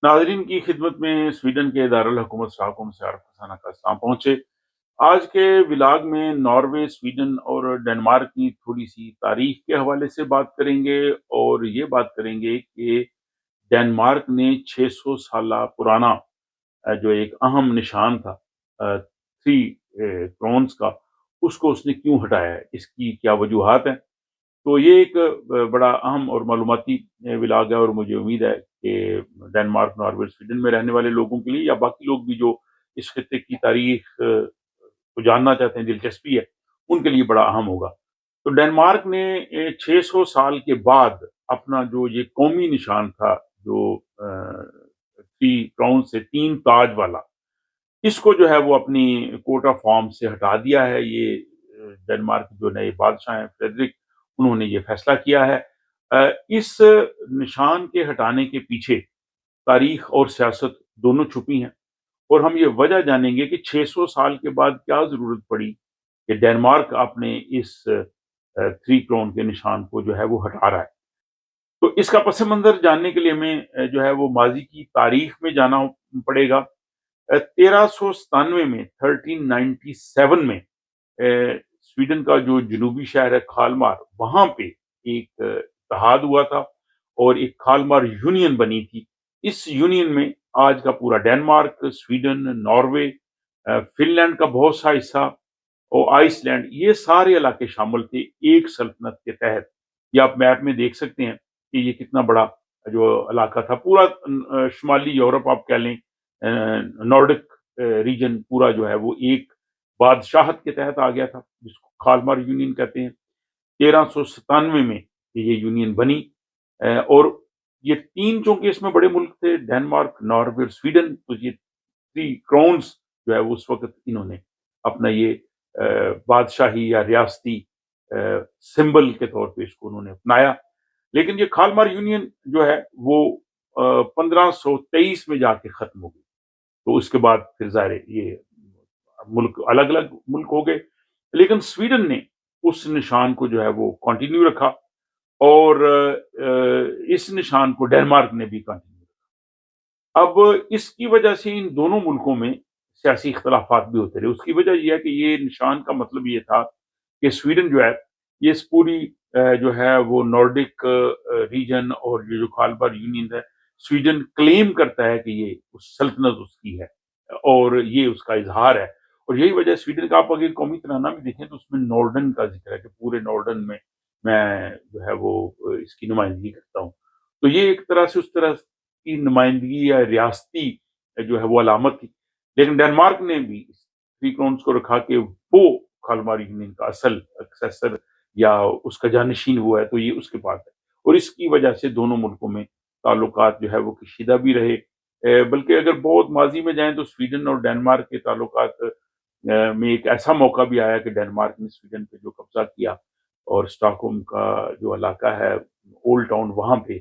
नाज़रीन की खिदमत में स्वीडन के दारुल हुकूमत स्टॉकहोम से आरिफ फरसाना का सलाम पहुँचे। आज के विलाग में नॉर्वे, स्वीडन और डेनमार्क की थोड़ी-सी तारीख के हवाले से बात करेंगे और ये बात करेंगे कि डेनमार्क ने 600 साला पुराना जो एक अहम निशान था थ्री क्रॉन्स का, उसको उसने क्यों हटाया है? इसकी क्या वजूहात हैं? तो ये एक बड़ा अहम और मालूमाती विलाग है और मुझे उम्मीद है कि डेनमार्क, नॉर्वे, स्वीडन में रहने वाले लोगों के लिए या बाकी लोग भी जो इस खित्ते की तारीख को जानना चाहते हैं, दिलचस्पी है, उनके लिए बड़ा अहम होगा। तो डेनमार्क ने 600 साल के बाद अपना जो ये कौमी निशान था, जो थ्री क्राउन से 3 ताज वाला, इसको जो है वो अपनी कोट ऑफ आर्म्स से हटा दिया है। ये डेनमार्क के जो नए बादशाह हैं फ्रेडरिक, उन्होंने ये फैसला किया है। इस निशान के हटाने के पीछे तारीख और सियासत दोनों छुपी हैं और हम ये वजह जानेंगे कि 600 साल के बाद क्या जरूरत पड़ी कि डेनमार्क अपने इस थ्री क्राउन के निशान को जो है वो हटा रहा है। तो इसका पस मंजर जानने के लिए हमें जो है वो माजी की तारीख में जाना पड़ेगा। 1397 में 1397 में स्वीडन का जो जनूबी शहर है खालमार, वहां पे एक इत्तेहाद हुआ था और एक खालमार यूनियन बनी थी। इस यूनियन में आज का पूरा डेनमार्क, स्वीडन, नॉर्वे, फिनलैंड का बहुत सा हिस्सा और आइसलैंड, ये सारे इलाके शामिल थे एक सल्तनत के तहत। ये आप मैप में देख सकते हैं कि ये कितना बड़ा जो इलाका था। पूरा शुमाली यूरोप आप कह लें, नॉर्डिक रीजन पूरा जो है वो एक बादशाहत के तहत आ गया था, जिसको खालमार यूनियन कहते हैं। 1397 में ये यूनियन बनी और ये तीन चूंकि इसमें बड़े मुल्क थे, डेनमार्क, नॉर्वे और स्वीडन, तो ये थ्री क्राउन्स जो है वो उस वक्त इन्होंने अपना ये बादशाही या रियासती सिंबल के तौर पे इसको उन्होंने अपनाया। लेकिन ये खालमार यूनियन जो है वो 1523 में जाके खत्म हो गई। तो उसके बाद फिर ज़ाहिर है ये मुल्क अलग-अलग मुल्क हो गए। लेकिन स्वीडन ने उस निशान को जो है वो कंटिन्यू रखा और इस निशान को डेनमार्क ने भी कंटिन्यू रखा। अब इसकी वजह से इन दोनों मुल्कों में सियासी इख्तलाफात भी होते रहे। उसकी वजह ये है कि ये निशान का मतलब ये था कि स्वीडन जो है, ये इस पूरी जो है वो नॉर्डिक रीजन और ये जो खालबार यूनियन है, स्वीडन क्लेम करता है कि ये उस सल्तनत उसकी है और ये उसका इजहार है। और यही वजह स्वीडन का, आप अगर कौमी तराना भी देखें तो उसमें नॉर्डन का जिक्र है कि पूरे नॉर्डन में मैं जो है वो इसकी नुमाइंदगी करता हूँ। तो ये एक तरह से उस तरह की नुमाइंदगी या रियासती जो है वो अलामत थी। लेकिन डेनमार्क ने भी थ्री क्राउन्स को रखा कि वो खालमार यूनियन का असल सक्सेसर या उसका जानशीन हुआ है, तो ये उसके पास है। और इसकी वजह से दोनों मुल्कों में ताल्लुकात जो है वो कशीदा भी रहे। बल्कि अगर बहुत माजी में जाएं तो स्वीडन और डेनमार्क के ताल्लुकात में एक ऐसा मौका भी आया कि डेनमार्क ने स्वीडन पे जो कब्जा किया और स्टॉकहोम का जो इलाका है, ओल्ड टाउन, वहां पे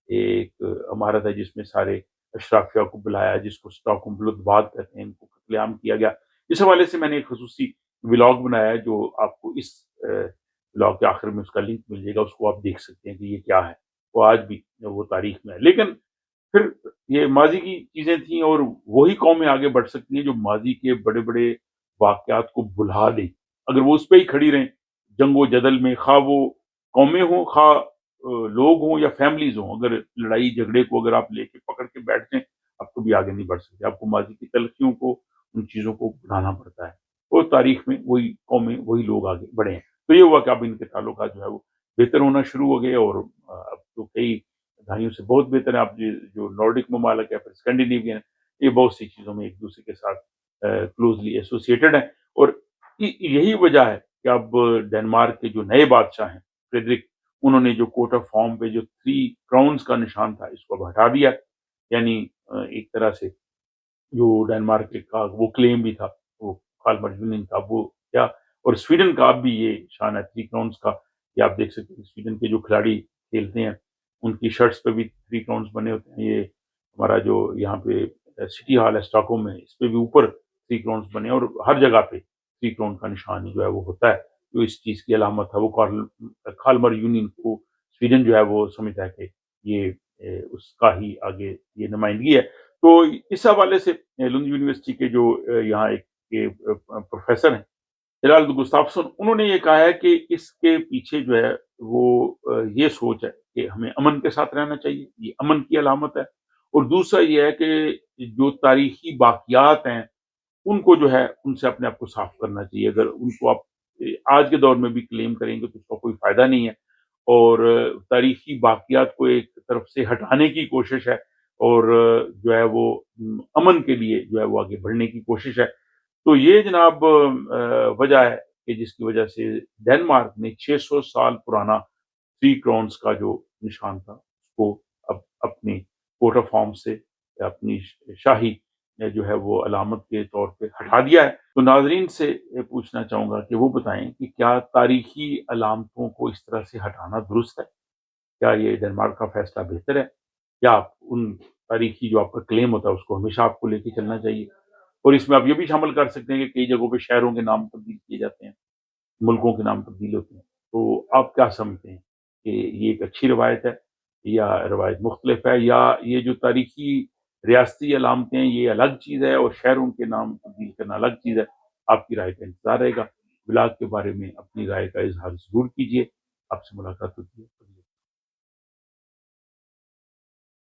एक इमारत है जिसमें सारे अशराफिया को बुलाया, जिसको स्टॉकहोम ब्लूथबाद कहते हैं, इनको कत्लेआम किया गया। इस हवाले से मैंने एक खसूसी व्लॉग बनाया है जो आपको इस व्लॉग के आखिर में उसका लिंक मिल जाएगा, उसको आप देख सकते हैं कि ये क्या है। वो आज भी वो तारीख में है। लेकिन फिर ये माजी की चीजें थी और वही कौमें आगे बढ़ सकती हैं जो माजी के बड़े बड़े वाकयात को भुला दें। अगर वो उस पर ही खड़ी रहें जंगो जदल में, खा वो कौमें हों, खा लोग हों या फैमिलीज हों, अगर लड़ाई झगड़े को अगर आप लेके पकड़ के बैठ जाएं, आप कभी आगे नहीं बढ़ सकते। आपको माजी की तलखियों को, उन चीजों को भुलाना पड़ता है। और तारीख में वही कौमें, वही लोग आगे बढ़े हैं। तो ये हुआ कि अब इनके ताल्लुकात जो है वो बेहतर होना शुरू हो गए और अब तो कई दहाइयों से बहुत बेहतर है। आप जो नॉर्डिक ममालिक है, फिर स्कैंडिनेवियन, ये बहुत सी चीजों में एक दूसरे के साथ क्लोजली एसोसिएटेड है। और यही वजह है कि अब डेनमार्क के जो नए बादशाह हैं फ्रेडरिक, उन्होंने जो कोट ऑफ फॉर्म पे जो थ्री क्राउन्स का निशान था, इसको अब हटा दिया। यानी एक तरह से जो डेनमार्क का वो क्लेम भी था, वो खालमार यूनियन का वो क्या, और स्वीडन का अब भी ये शान है थ्री क्राउन्स का। ये आप देख सकते हैं स्वीडन के जो खिलाड़ी खेलते हैं, उनकी शर्ट्स पे भी थ्री क्राउन्स बने होते हैं। ये हमारा जो यहाँ पे सिटी हॉल है स्टॉकहोम में, इस पे भी ऊपर थ्री क्राउन्स बने हैं और हर जगह पे थ्री क्राउन का निशान जो है वो होता है। जो इस चीज़ की अलामत है वो खालमार यूनियन को स्वीडन जो है वो समझता है कि ये اس کا ہی آگے یہ نمائندگی ہے۔ تو اس حوالے سے لند یونیورسٹی کے جو یہاں ایک پروفیسر ہیں جلال گستافسن، انہوں نے یہ کہا ہے کہ اس کے پیچھے جو ہے وہ یہ سوچ ہے کہ ہمیں امن کے ساتھ رہنا چاہیے، یہ امن کی علامت ہے، اور دوسرا یہ ہے کہ جو تاریخی باقیات ہیں ان کو جو ہے ان سے اپنے آپ کو صاف کرنا چاہیے۔ اگر ان کو آپ آج کے دور میں بھی کلیم کریں گے تو اس کا کوئی فائدہ نہیں ہے، اور تاریخی باقیات کو ایک طرف سے ہٹانے کی کوشش ہے، اور جو ہے وہ امن کے لیے جو ہے وہ آگے بڑھنے کی کوشش ہے۔ تو یہ جناب وجہ ہے کہ جس کی وجہ سے ڈنمارک نے 600 سال پرانا 3 کرونز کا جو نشان تھا اس کو اب اپنی کوٹ آف آرم سے یا اپنی شاہی جو ہے وہ علامت کے طور پہ ہٹا دیا ہے۔ تو ناظرین سے پوچھنا چاہوں گا کہ وہ بتائیں کہ کیا تاریخی علامتوں کو اس طرح سے ہٹانا درست ہے؟ کیا یہ ڈنمارک کا فیصلہ بہتر ہے، یا آپ ان تاریخی جو آپ کا کلیم ہوتا ہے اس کو ہمیشہ آپ کو لے کے چلنا چاہیے؟ اور اس میں آپ یہ بھی شامل کر سکتے ہیں کہ کئی جگہوں پہ شہروں کے نام تبدیل کیے جاتے ہیں، ملکوں کے نام تبدیل ہوتے ہیں، تو آپ کیا سمجھتے ہیں کہ یہ ایک اچھی روایت ہے یا روایت مختلف ہے، یا یہ جو تاریخی ریاستی علامتیں ہیں یہ الگ چیز ہے اور شہروں کے نام تبدیل کرنا الگ چیز ہے؟ آپ کی رائے کا انتظار رہے گا۔ بلاگ کے بارے میں اپنی رائے کا اظہار ضرور کیجیے۔ آپ سے ملاقات ہوتی ہے۔